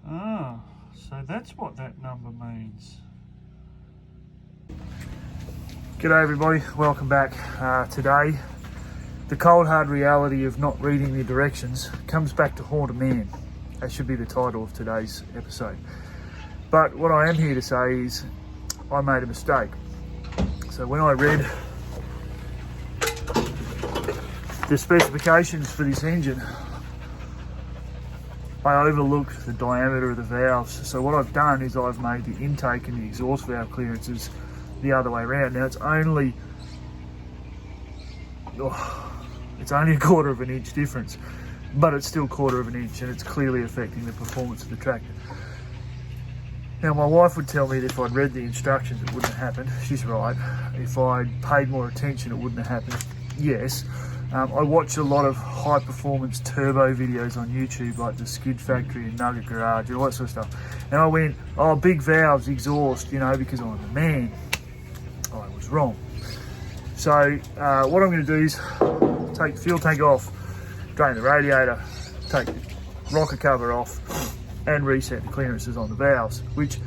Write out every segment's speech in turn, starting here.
Ah, so that's what that number means. G'day everybody, welcome back. Today, the cold hard reality of not reading the directions comes back to haunt a man. That should be the title of today's episode. But what I am here to say is I made a mistake. So when I read the specifications for this engine, I overlooked the diameter of the valves. So what I've done is I've made the intake and the exhaust valve clearances the other way around. Now it's only a quarter of an inch difference, but it's still a quarter of an inch, and it's clearly affecting the performance of the tractor. Now my wife would tell me that if I'd read the instructions it wouldn't have happened. She's right. If I'd paid more attention it wouldn't have happened. Yes. I watch a lot of high performance turbo videos on YouTube, like the Skid Factory and Nugget Garage and all that sort of stuff. And I went, oh, big valves, exhaust, you know, because I'm a man. I was wrong. So what I'm going to do is take the fuel tank off, drain the radiator, take the rocker cover off and reset the clearances on the valves, which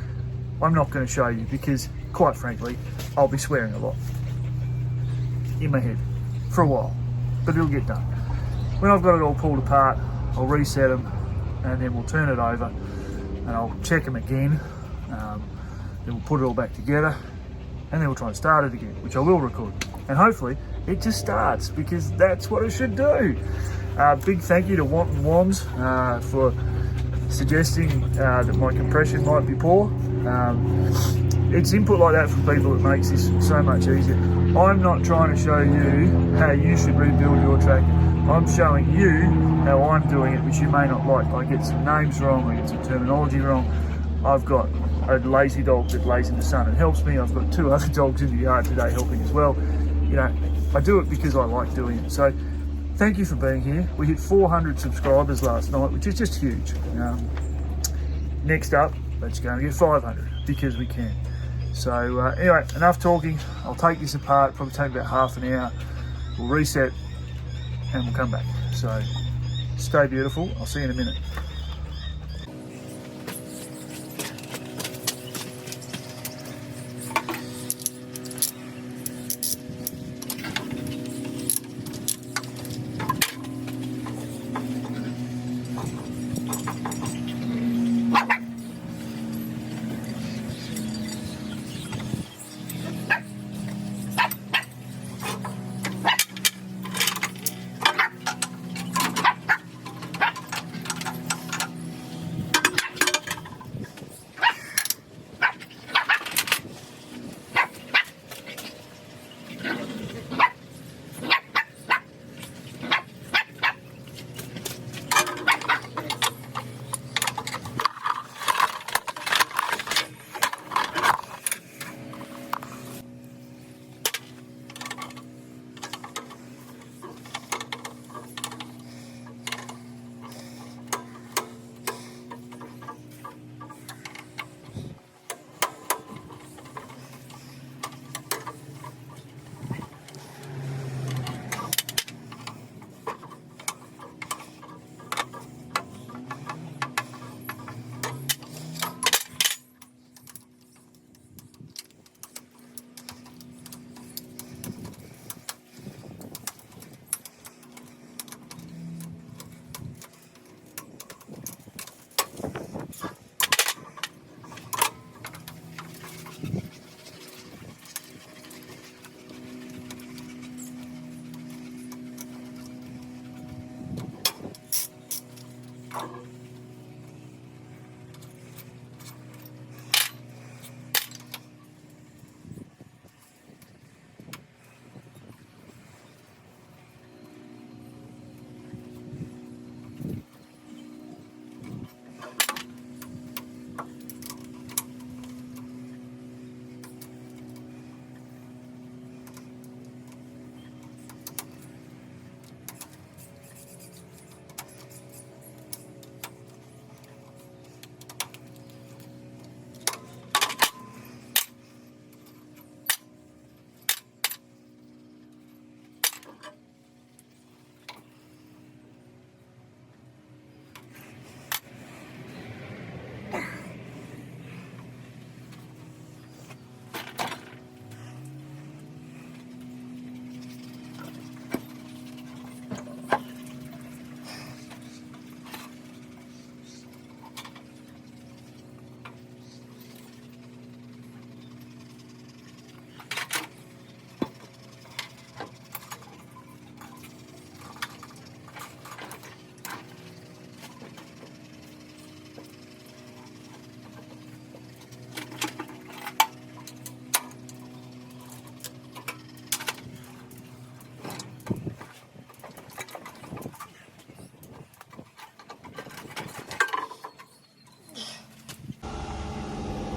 I'm not going to show you because, quite frankly, I'll be swearing a lot in my head for a while. But it'll get done. When I've got it all pulled apart, I'll reset them and then we'll turn it over and I'll check them again. Then we'll put it all back together and then we'll try and start it again, which I will record. And hopefully it just starts, because that's what it should do. Big thank you to Wanton Wands for suggesting that my compression might be poor. It's input like that from people that makes this so much easier. I'm not trying to show you how you should rebuild your tractor. I'm showing you how I'm doing it, which you may not like. I get some names wrong, I get some terminology wrong. I've got a lazy dog that lays in the sun and helps me. I've got 2 other dogs in the yard today helping as well. You know, I do it because I like doing it. So thank you for being here. We hit 400 subscribers last night, which is just huge. Next up, let's go and get 500 because we can. So anyway, enough talking. I'll take this apart, probably take about half an hour. We'll reset and we'll come back. So stay beautiful. I'll see you in a minute.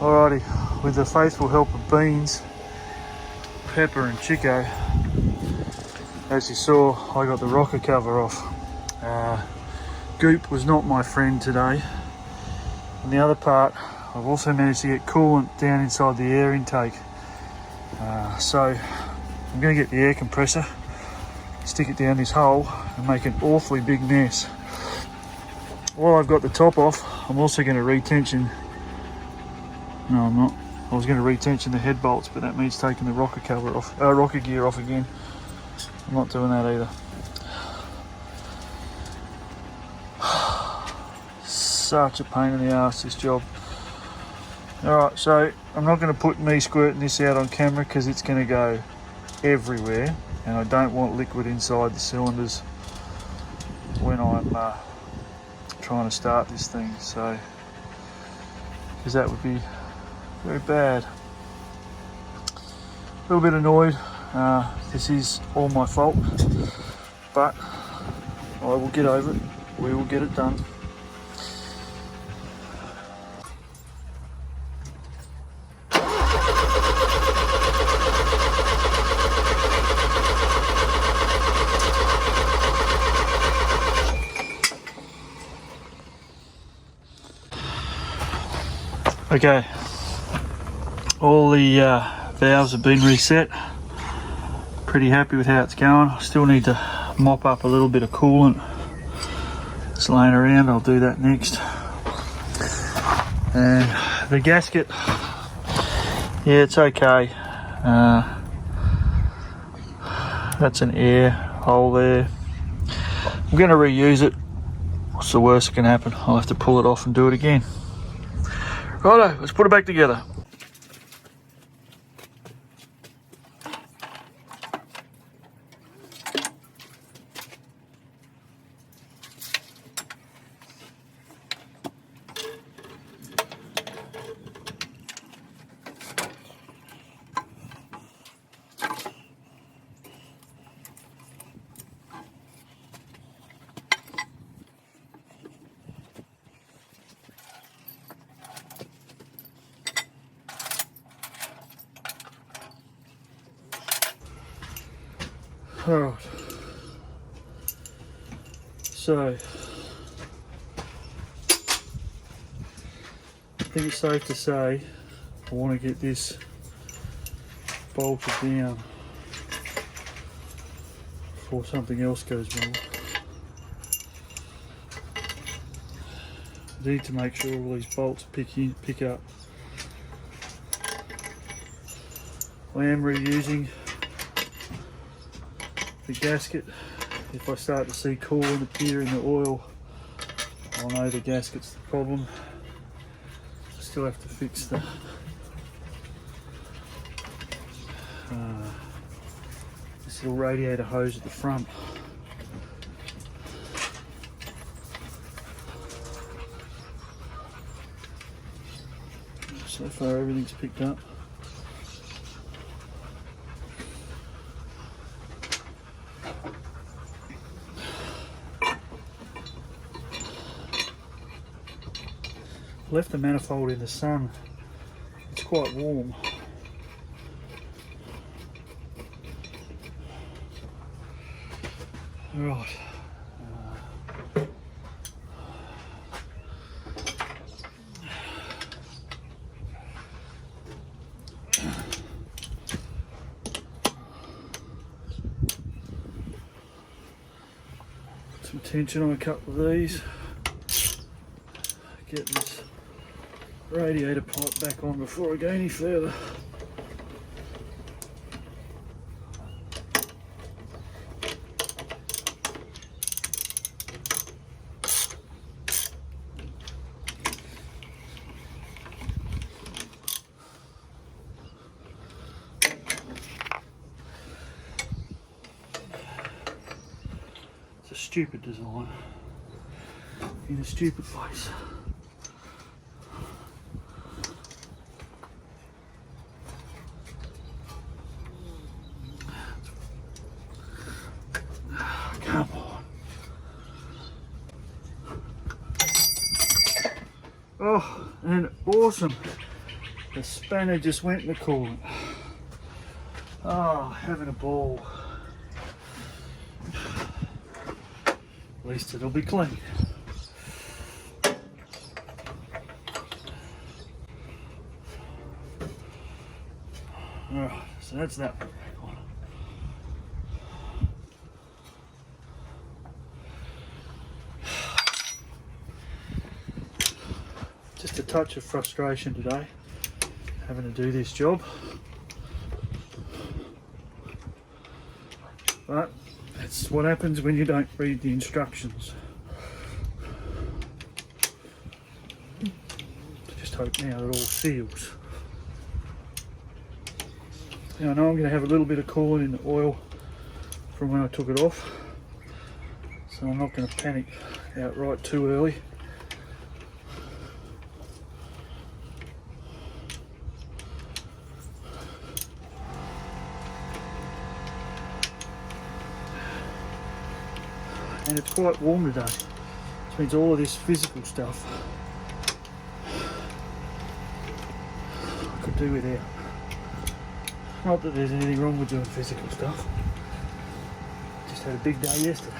Alrighty, with the faithful help of beans, pepper and Chico, as you saw, I got the rocker cover off. Goop was not my friend today. And the other part, I've also managed to get coolant down inside the air intake. So I'm going to get the air compressor, stick it down this hole and make an awfully big mess. While I've got the top off, I'm also going to retension. No, I'm not. I was going to retension the head bolts, but that means taking the rocker cover off, rocker gear off again. I'm not doing that either. Such a pain in the ass, this job. Alright, so I'm not going to put me squirting this out on camera because it's going to go everywhere, and I don't want liquid inside the cylinders when I'm trying to start this thing, so because that would be very bad. A little bit annoyed. This is all my fault, but I will get over it. We will get it done. Okay, all the valves have been reset. Pretty happy with how it's going. I still need to mop up a little bit of coolant. It's laying around, I'll do that next. And the gasket, yeah, it's okay. That's an air hole there. I'm going to reuse it. What's the worst that can happen? I'll have to pull it off and do it again. Righto, let's put it back together. Alright, so I think it's safe to say I want to get this bolted down before something else goes wrong. I need to make sure all these bolts pick up. I am reusing the gasket. If I start to see coolant appear in the oil, I'll know the gasket's the problem. I still have to fix the this little radiator hose at the front. So far everything's picked up. Left the manifold in the sun. It's quite warm. Right. Some tension on a couple of these. Get this radiator pipe back on before I go any further. It's a stupid design in a stupid place. Come on. Oh, and awesome The spanner just went in the coolant. Oh, having a ball. At least it'll be clean. Alright, so that's that one. Just a touch of frustration today, having to do this job. But that's what happens when you don't read the instructions. Just hope now it all seals. Now I know I'm going to have a little bit of coolant in the oil from when I took it off, so I'm not going to panic outright too early. And it's quite warm today, which means all of this physical stuff I could do without. Not that there's anything wrong with doing physical stuff, just had a big day yesterday.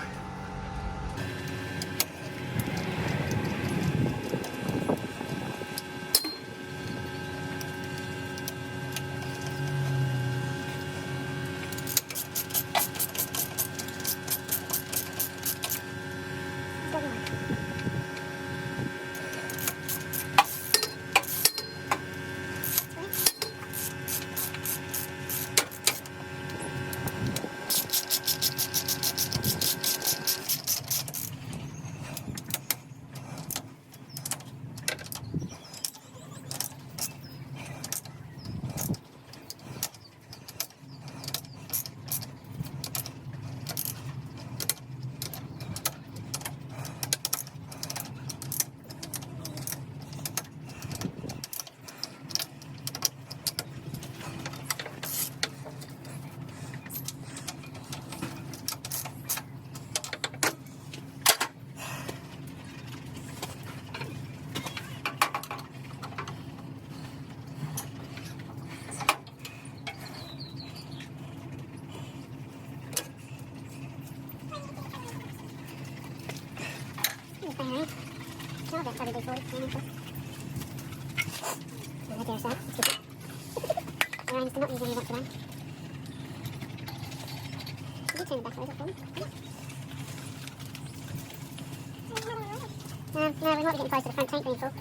Probably do 40. I dare say. Arrange to not use any of that today. Did you turn it back over for me? No, we might be getting close to the front tank being full.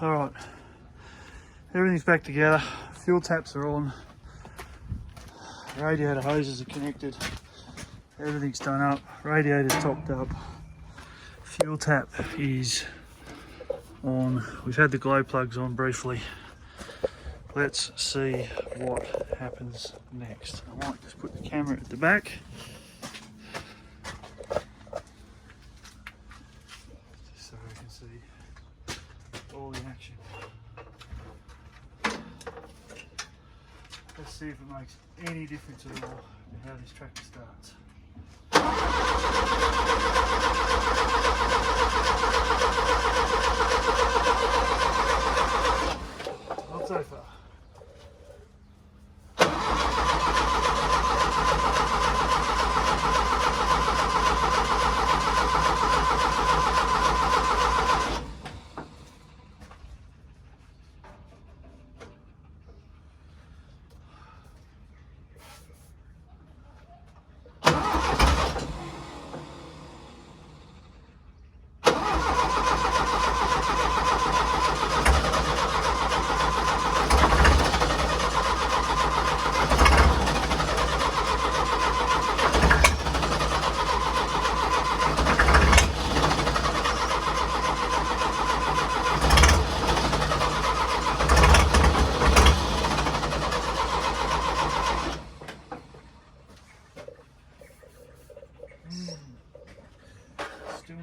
Alright, everything's back together, fuel taps are on, radiator hoses are connected, everything's done up, radiator's topped up, fuel tap is on, we've had the glow plugs on briefly. Let's see what happens next. I might just put the camera at the back. Just so we can see all the action. Let's see if it makes any difference at all in how this tractor starts. Not so far.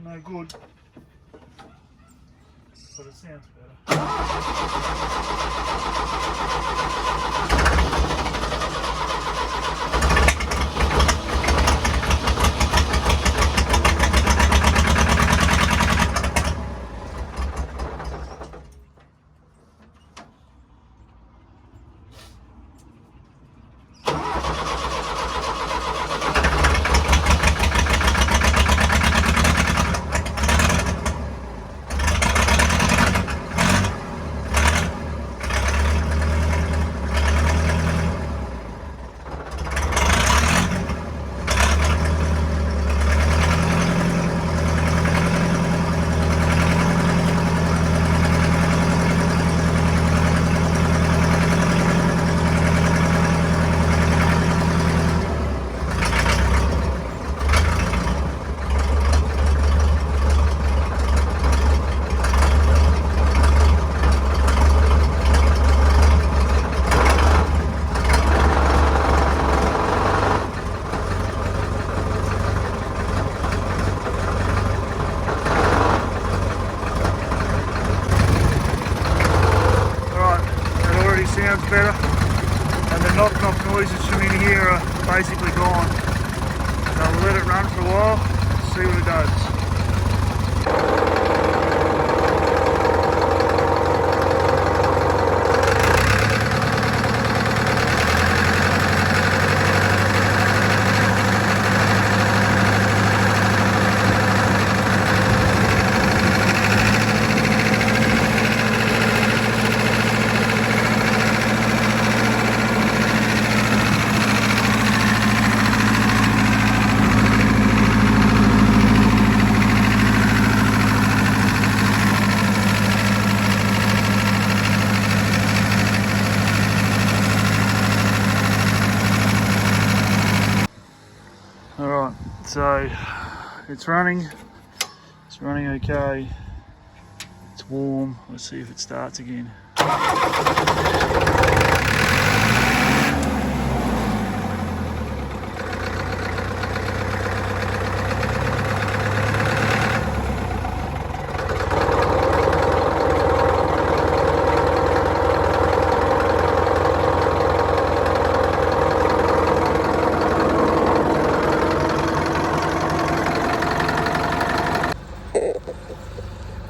no good, but it sounds better. Sounds better, and the knock noises from in here are basically gone. So we'll let it run for a while, see what it does. Alright, so it's running okay, it's warm, let's see if it starts again.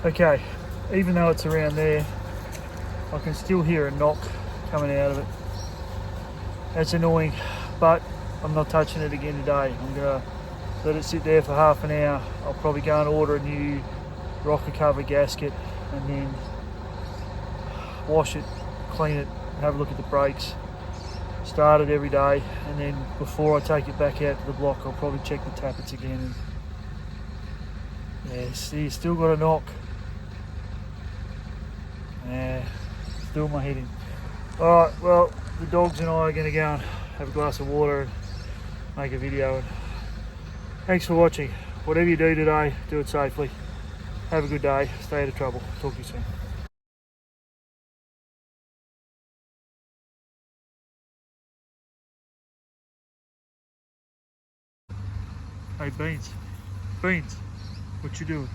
Okay, even though it's around there, I can still hear a knock coming out of it. That's annoying, but I'm not touching it again today. I'm gonna let it sit there for half an hour. I'll probably go and order a new rocker cover gasket and then wash it, clean it, have a look at the brakes, start it every day, and then before I take it back out to the block, I'll probably check the tappets again. And yeah, see, still got a knock. Yeah, still my head in. Alright, well, the dogs and I are going to go and have a glass of water and make a video. Thanks for watching. Whatever you do today, do it safely. Have a good day. Stay out of trouble. Talk to you soon. Hey, Beans. Beans, what you doing?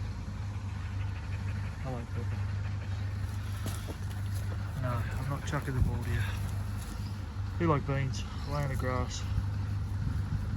Hello, Pepper. No, I'm not chucking the ball here. You like Beans, laying the grass.